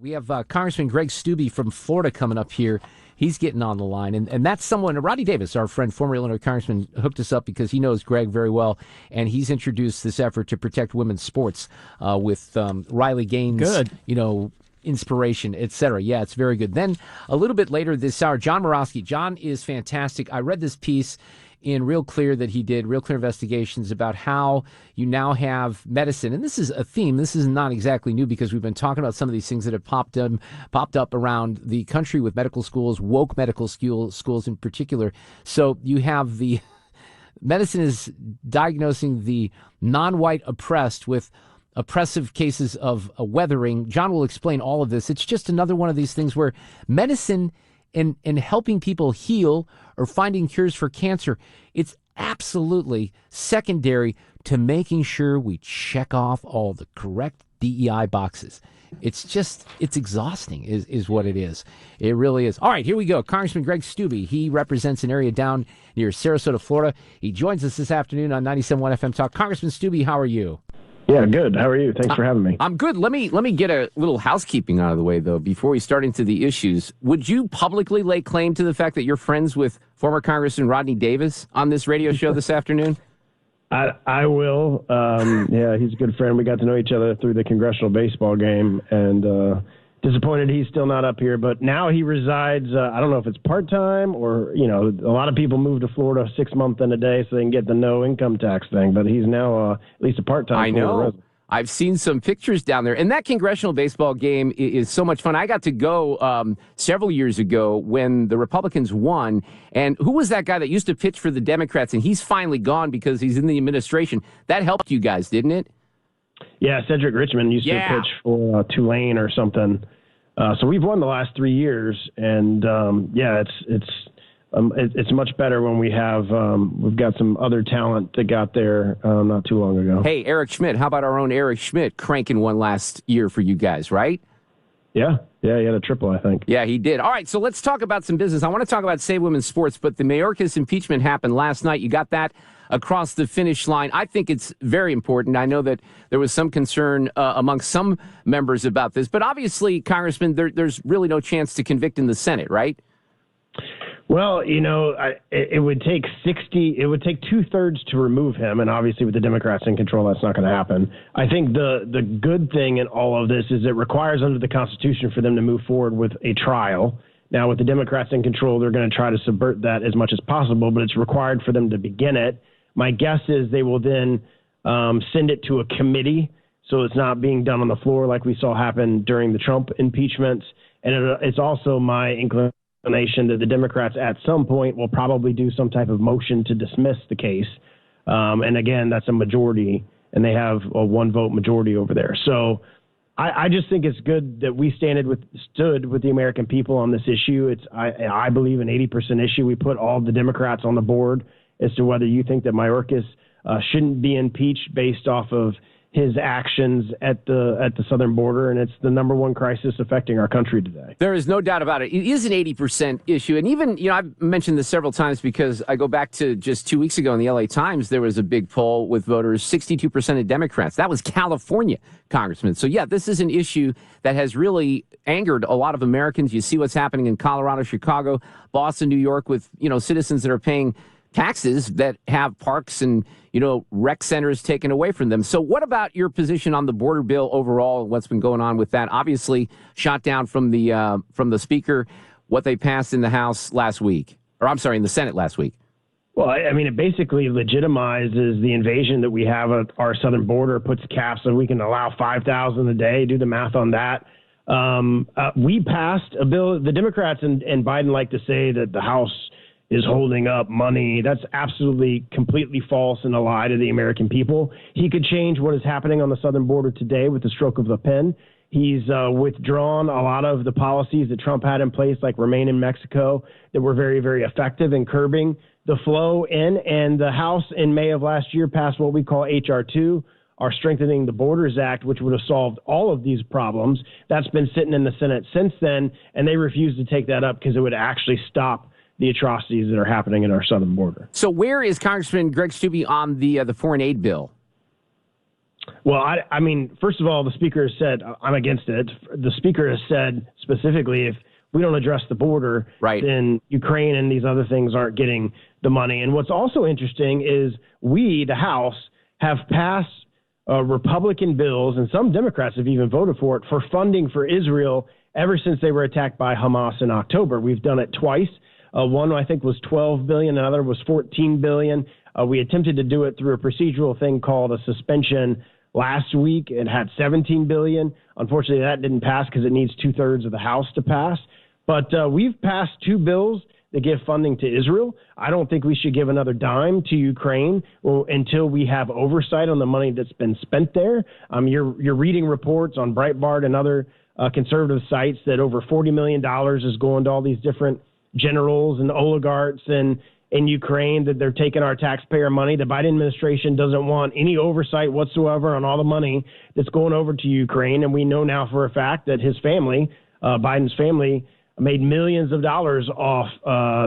We have Congressman Greg Steube from Florida coming up here. He's getting on the line. And that's someone, Rodney Davis, our friend, former Illinois congressman, hooked us up because he knows Greg very well. And he's introduced this effort to protect women's sports with Riley Gaines, inspiration, et cetera. Yeah, it's very good. Then a little bit later this hour, John Morosky. John is fantastic. I read this piece in Real Clear that he did, Real Clear Investigations, about how you now have medicine. And this is a theme. This is not exactly new because we've been talking about some of these things that have popped up around the country with medical schools, woke medical schools in particular. So you have the medicine is diagnosing the non-white oppressed with oppressive cases of weathering. John will explain all of this. It's just another one of these things where medicine in helping people heal or finding cures for cancer, it's absolutely secondary to making sure we check off all the correct DEI boxes. It's exhausting is what it is. It really is. All right, here we go. Congressman Greg Steube. He represents an area down near Sarasota, Florida. He joins us this afternoon on 97.1 FM Talk. Congressman Steube, how are you? Yeah, good. How are you? Thanks for having me. I'm good. Let me get a little housekeeping out of the way, though, before we start into the issues. Would you publicly lay claim to the fact that you're friends with former Congressman Rodney Davis on this radio show this afternoon? I will. Yeah, he's a good friend. We got to know each other through the congressional baseball game, and disappointed he's still not up here. But now he resides, I don't know if it's part-time or, a lot of people move to Florida 6 months in a day so they can get the no income tax thing. But he's now at least a part-time I know. Florida resident. I've seen some pictures down there. And that congressional baseball game is so much fun. I got to go several years ago when the Republicans won. And who was that guy that used to pitch for the Democrats? And he's finally gone because he's in the administration. That helped you guys, didn't it? Yeah, Cedric Richmond used to pitch for Tulane or something. So we've won the last 3 years. And, it's much better when we've got some other talent that got there not too long ago. Hey, Eric Schmidt, how about our own Eric Schmidt cranking one last year for you guys, right? Yeah, he had a triple, I think. Yeah, he did. All right, so let's talk about some business. I want to talk about Save Women's Sports, but the Mayorkas impeachment happened last night. You got that across the finish line. I think it's very important. I know that there was some concern among some members about this, but obviously, Congressman, there's really no chance to convict in the Senate, right? Well, it would take 2/3 to remove him. And obviously with the Democrats in control, that's not going to happen. I think the good thing in all of this is it requires under the Constitution for them to move forward with a trial. Now, with the Democrats in control, they're going to try to subvert that as much as possible, but it's required for them to begin it. My guess is they will then send it to a committee, so it's not being done on the floor like we saw happen during the Trump impeachments. And it's also my inclination that the Democrats at some point will probably do some type of motion to dismiss the case. And again, that's a majority, and they have a 1-vote majority over there. So I just think it's good that we stood with the American people on this issue. I believe an 80% issue. We put all the Democrats on the board as to whether you think that Mayorkas shouldn't be impeached based off of his actions at the southern border, and it's the number one crisis affecting our country today. There is no doubt about it. It is an 80% issue. And even, I've mentioned this several times because I go back to just 2 weeks ago in the LA Times, there was a big poll with voters, 62% of Democrats. That was California, Congressman. So, yeah, this is an issue that has really angered a lot of Americans. You see what's happening in Colorado, Chicago, Boston, New York with, citizens that are paying taxes that have parks and, rec centers taken away from them. So what about your position on the border bill overall and what's been going on with that? Obviously shot down from the speaker, what they passed in the House last week, in the Senate last week. Well, I mean, it basically legitimizes the invasion that we have at our southern border, puts caps so we can allow 5,000 a day, do the math on that. We passed a bill. The Democrats and Biden like to say that the House is holding up money. That's absolutely completely false and a lie to the American people. He could change what is happening on the southern border today with the stroke of a pen. He's withdrawn a lot of the policies that Trump had in place, like Remain in Mexico, that were very, very effective in curbing the flow in. And the House in May of last year passed what we call H.R. 2, our Strengthening the Borders Act, which would have solved all of these problems. That's been sitting in the Senate since then, and they refused to take that up because it would actually stop the atrocities that are happening in our southern border. So where is Congressman Greg Steube on the foreign aid bill? Well, I mean, first of all, the speaker has said, I'm against it. The speaker has said specifically, if we don't address the border, right, then Ukraine and these other things aren't getting the money. And what's also interesting is we, the House, have passed Republican bills, and some Democrats have even voted for it, for funding for Israel ever since they were attacked by Hamas in October. We've done it twice. One, I think, was $12 billion. Another was $14 billion. We attempted to do it through a procedural thing called a suspension last week. It had $17 billion. Unfortunately, that didn't pass because it needs 2/3 of the House to pass. But we've passed two bills that give funding to Israel. I don't think we should give another dime to Ukraine until we have oversight on the money that's been spent there. You're reading reports on Breitbart and other conservative sites that over $40 million is going to all these different generals and oligarchs in Ukraine, that they're taking our taxpayer money. The Biden administration doesn't want any oversight whatsoever on all the money that's going over to Ukraine. And we know now for a fact that his family, Biden's family, made millions of dollars off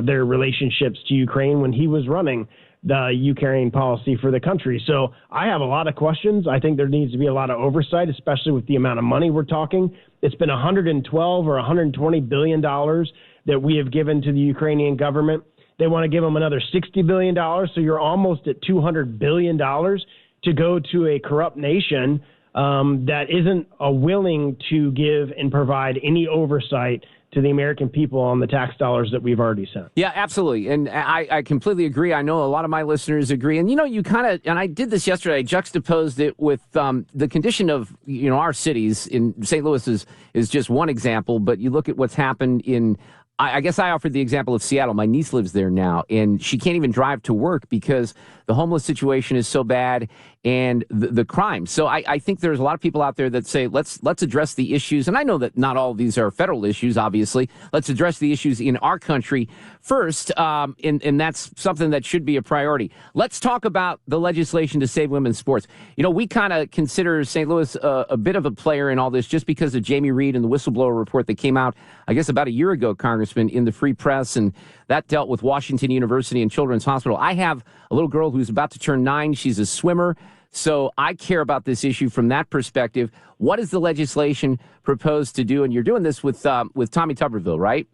their relationships to Ukraine when he was running the Ukraine policy for the country. So I have a lot of questions. I think there needs to be a lot of oversight, especially with the amount of money we're talking. It's been $112 or $120 billion that we have given to the Ukrainian government. They want to give them another $60 billion. So you're almost at $200 billion to go to a corrupt nation that isn't willing to give and provide any oversight to the American people on the tax dollars that we've already sent. Yeah, absolutely. And I completely agree. I know a lot of my listeners agree. And, you kind of, and I did this yesterday, I juxtaposed it with the condition of, our cities. In St. Louis is just one example, but you look at what's happened in, I guess I offered the example of Seattle. My niece lives there now, and she can't even drive to work because the homeless situation is so bad and the crime. So I think there's a lot of people out there that say, let's address the issues. And I know that not all of these are federal issues, obviously. Let's address the issues in our country first, and that's something that should be a priority. Let's talk about the legislation to save women's sports. We kind of consider St. Louis a bit of a player in all this just because of Jamie Reed and the whistleblower report that came out, I guess, about a year ago, Congressman, in the Free Press, and that dealt with Washington University and Children's Hospital. I have a little girl who's about to turn 9. She's a swimmer. So I care about this issue from that perspective. What is the legislation proposed to do? And you're doing this with Tommy Tuberville, right?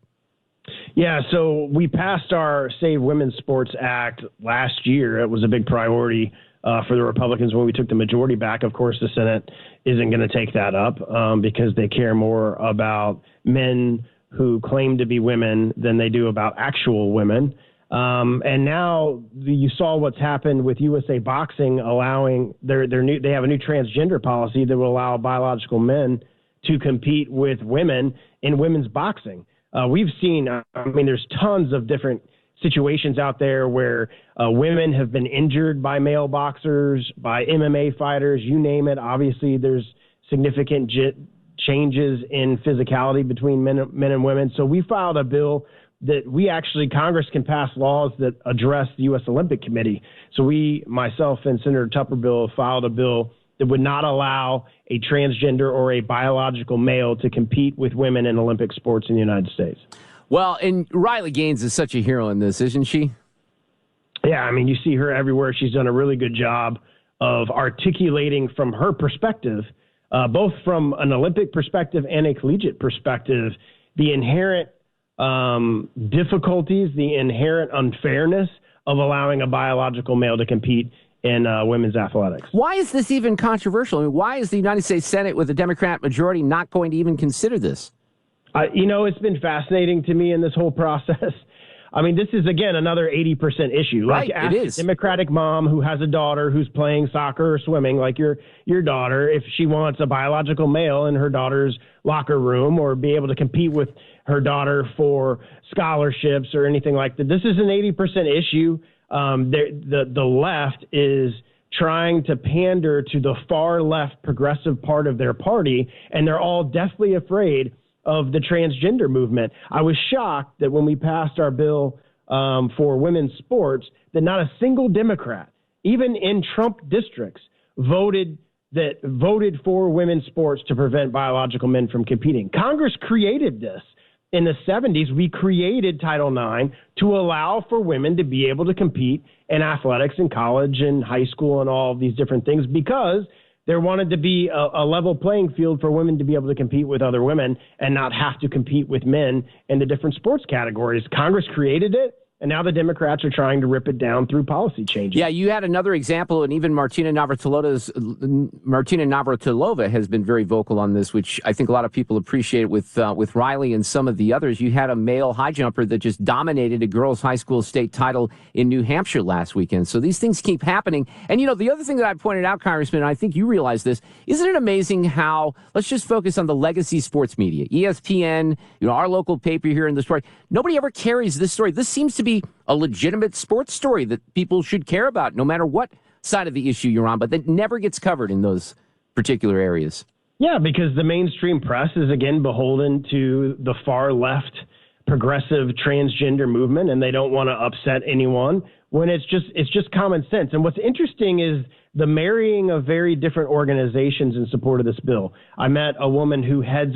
Yeah, so we passed our Save Women's Sports Act last year. It was a big priority for the Republicans when we took the majority back. Of course, the Senate isn't going to take that up because they care more about men who claim to be women than they do about actual women. And now you saw what's happened with USA Boxing allowing they have a new transgender policy that will allow biological men to compete with women in women's boxing. We've seen, there's tons of different situations out there where women have been injured by male boxers, by MMA fighters, you name it. Obviously, there's significant changes in physicality between men and women. So we filed a bill that Congress can pass laws that address the U.S. Olympic Committee. So myself and Senator Tuberville filed a bill that would not allow a transgender or a biological male to compete with women in Olympic sports in the United States. Well, and Riley Gaines is such a hero in this, isn't she? Yeah, you see her everywhere. She's done a really good job of articulating from her perspective, both from an Olympic perspective and a collegiate perspective, the inherent difficulties, the inherent unfairness of allowing a biological male to compete in women's athletics. Why is this even controversial? Why is the United States Senate with a Democrat majority not going to even consider this? It's been fascinating to me in this whole process. This is, again, another 80% issue. Right, like, ask it is. a Democratic mom who has a daughter who's playing soccer or swimming, like your daughter, if she wants a biological male in her daughter's locker room or be able to compete with her daughter for scholarships or anything like that. This is an 80% issue. The left is trying to pander to the far left progressive part of their party, and they're all deathly afraid of the transgender movement. I was shocked that when we passed our bill for women's sports, that not a single Democrat, even in Trump districts, voted for women's sports to prevent biological men from competing. Congress created this. In the 70s, we created Title IX to allow for women to be able to compete in athletics in college and high school and all of these different things because There wanted to be a level playing field for women to be able to compete with other women and not have to compete with men in the different sports categories. Congress created it, and now the Democrats are trying to rip it down through policy changes. Yeah, you had another example, and even Martina Navratilova has been very vocal on this, which I think a lot of people appreciate with Riley and some of the others. You had a male high jumper that just dominated a girls' high school state title in New Hampshire last weekend. So these things keep happening. And, the other thing that I pointed out, Congressman, and I think you realize this, isn't it amazing how, let's just focus on the legacy sports media, ESPN, our local paper here in the story. Nobody ever carries this story. This seems to be a legitimate sports story that people should care about no matter what side of the issue you're on, but that never gets covered in those particular areas. Yeah, because the mainstream press is, again, beholden to the far left progressive transgender movement, and they don't want to upset anyone when it's just common sense. And what's interesting is the marrying of very different organizations in support of this bill. I met a woman who heads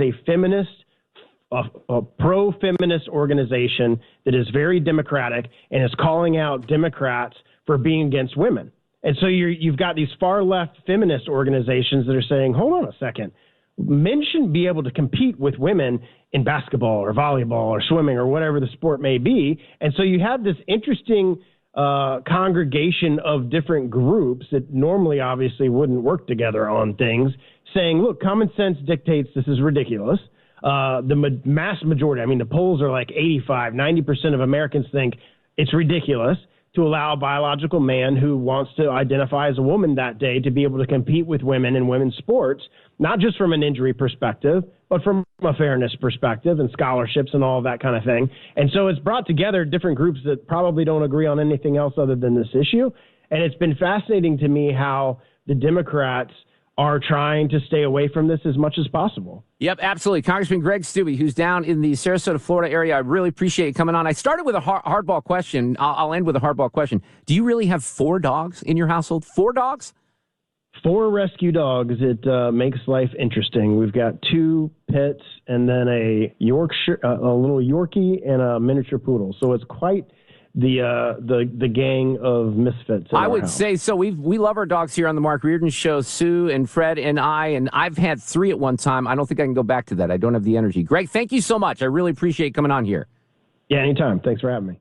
a pro-feminist organization that is very democratic and is calling out Democrats for being against women. And so you've got these far-left feminist organizations that are saying, hold on a second, men shouldn't be able to compete with women in basketball or volleyball or swimming or whatever the sport may be. And so you have this interesting congregation of different groups that normally obviously wouldn't work together on things, saying, look, common sense dictates this is ridiculous. The mass majority, the polls are like 90% of Americans think it's ridiculous to allow a biological man who wants to identify as a woman that day to be able to compete with women in women's sports, not just from an injury perspective, but from a fairness perspective and scholarships and all of that kind of thing. And so it's brought together different groups that probably don't agree on anything else other than this issue. And it's been fascinating to me how the Democrats are trying to stay away from this as much as possible. Yep, absolutely. Congressman Greg Steube, who's down in the Sarasota, Florida area, I really appreciate you coming on. I started with a hardball question. I'll end with a hardball question. Do you really have 4 dogs in your household? 4 dogs? 4 rescue dogs. It makes life interesting. We've got 2 pits and then a Yorkshire, a little Yorkie, and a miniature poodle. So it's quite the gang of misfits. I would say so. We love our dogs here on the Mark Reardon Show, Sue and Fred and I've had 3 at one time. I don't think I can go back to that. I don't have the energy. Greg, thank you so much. I really appreciate coming on here. Yeah, anytime. Thanks for having me.